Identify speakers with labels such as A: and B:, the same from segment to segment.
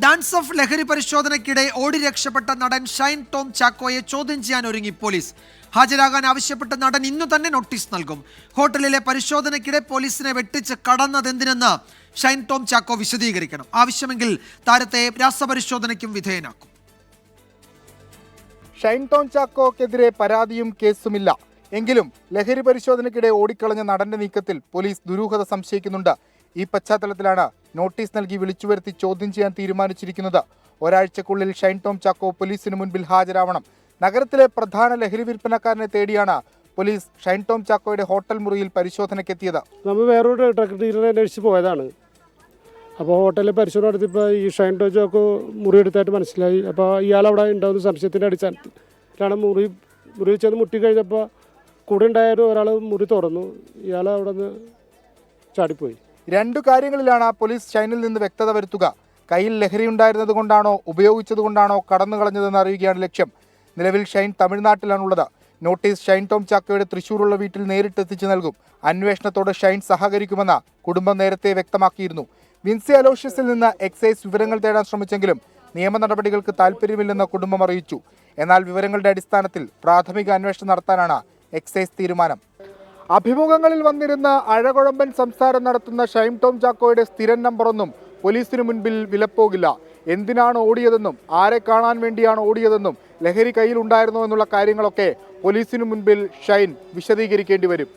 A: Dance of ലഹരി പരിശോധനയ്ക്കിടെ ഓടി രക്ഷപ്പെട്ട നടൻ ഷൈൻ ടോം ചാക്കോയെ ചോദ്യം ചെയ്യാൻ ഒരുങ്ങി പോലീസ്. ഹാജരാകാൻ ആവശ്യപ്പെട്ട നടൻ ഇന്നു തന്നെ നോട്ടീസ് നൽകും. ഹോട്ടലിലെ പരിശോധനയ്ക്കിടെ പോലീസിനെ വെട്ടിച്ച് കടന്നതെന്തിനെന്ന് ഷൈൻ ടോം ചാക്കോ വിശദീകരിക്കണം. ആവശ്യമെങ്കിൽ താരത്തെ രാസപരിശോധനയ്ക്കും വിധേയനാക്കും.
B: ഷൈൻ ടോം ചാക്കോക്കെതിരെ പരാതിയും കേസുമില്ല. എങ്കിലും ലഹരി പരിശോധനയ്ക്കിടെ ഓടിക്കളഞ്ഞ നടന്റെ നീക്കത്തിൽ പോലീസ് ദുരൂഹത സംശയിക്കുന്നുണ്ട്. ഈ പശ്ചാത്തലത്തിലാണ് നോട്ടീസ് നൽകി വിളിച്ചുവരുത്തി ചോദ്യം ചെയ്യാൻ തീരുമാനിച്ചിരിക്കുന്നത്. ഒരാഴ്ചക്കുള്ളിൽ ഷൈൻ ടോം ചാക്കോ പോലീസിന് മുൻപിൽ ഹാജരാവണം. നഗരത്തിലെ പ്രധാന ലഹരി വിൽപ്പനക്കാരനെ തേടിയാണ് പോലീസ് ഷൈൻ ടോം ചാക്കോയുടെ ഹോട്ടൽ മുറിയിൽ പരിശോധനയ്ക്കെത്തിയത്.
C: നമ്മൾ വേറൊരു ട്രക്ക് ഡീലറെ അന്വേഷിച്ച് പോയതാണ്. അപ്പോൾ ഹോട്ടലിൽ പരിശോധന നടത്തിയപ്പോൾ ഈ ഷൈൻ ടോം ചാക്കോ മുറി എടുത്തായിട്ട് മനസ്സിലായി. അപ്പോൾ ഇയാളവിടെ ഉണ്ടാവുന്ന സംശയത്തിൻ്റെ അടിസ്ഥാനത്തിലാണ് മുറി ചെന്ന് മുട്ടി കഴിഞ്ഞപ്പോൾ കൂടെ ഉണ്ടായ ഒരാൾ മുറി തുറന്നു. ഇയാൾ അവിടെ നിന്ന് ചാടിപ്പോയി. രണ്ടു കാര്യങ്ങളിലാണ് പോലീസ് ഷൈനിൽ നിന്ന് വ്യക്തത വരുത്തുക. കയ്യിൽ ലഹരി ഉണ്ടായിരുന്നത് കൊണ്ടാണോ ഉപയോഗിച്ചത് കൊണ്ടാണോ കടന്നു കളഞ്ഞതെന്ന് അറിയുകയാണ് ലക്ഷ്യം. നിലവിൽ ഷൈൻ തമിഴ്നാട്ടിലാണുള്ളത്. നോട്ടീസ് ഷൈൻ ടോം ചാക്കോയുടെ തൃശ്ശൂരുള്ള വീട്ടിൽ നേരിട്ടെത്തിച്ചു നൽകും. അന്വേഷണത്തോട് ഷൈൻ സഹകരിക്കുമെന്ന് കുടുംബം നേരത്തെ വ്യക്തമാക്കിയിരുന്നു. വിൻസി അലോഷ്യസിൽ നിന്ന് എക്സൈസ് വിവരങ്ങൾ തേടാൻ ശ്രമിച്ചെങ്കിലും നിയമ നടപടികൾക്ക് താൽപ്പര്യമില്ലെന്ന് കുടുംബം അറിയിച്ചു. എന്നാൽ വിവരങ്ങളുടെ അടിസ്ഥാനത്തിൽ പ്രാഥമിക അന്വേഷണം നടത്താനാണ് എക്സൈസ് തീരുമാനം. അഭിമുഖങ്ങളിൽ വന്നിരുന്ന അഴകുഴമ്പൻ സംസാരം നടത്തുന്ന ഷൈൻ ടോം ചാക്കോയുടെ സ്ഥിരം നമ്പറൊന്നും പോലീസിന് മുൻപിൽ വിലപ്പോകില്ല. എന്തിനാണ് ഓടിയതെന്നും ആരെ കാണാൻ വേണ്ടിയാണ് ഓടിയതെന്നും ലഹരി കയ്യിലുണ്ടായിരുന്നോ എന്നുള്ള കാര്യങ്ങളൊക്കെ പോലീസിന് മുൻപിൽ ഷൈൻ വിശദീകരിക്കേണ്ടി വരും.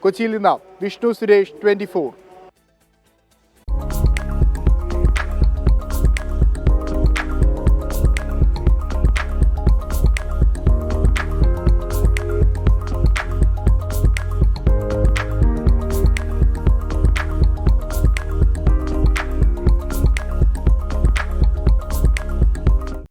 C: കൊച്ചിയിൽ നിന്ന് വിഷ്ണു സുരേഷ്, 24.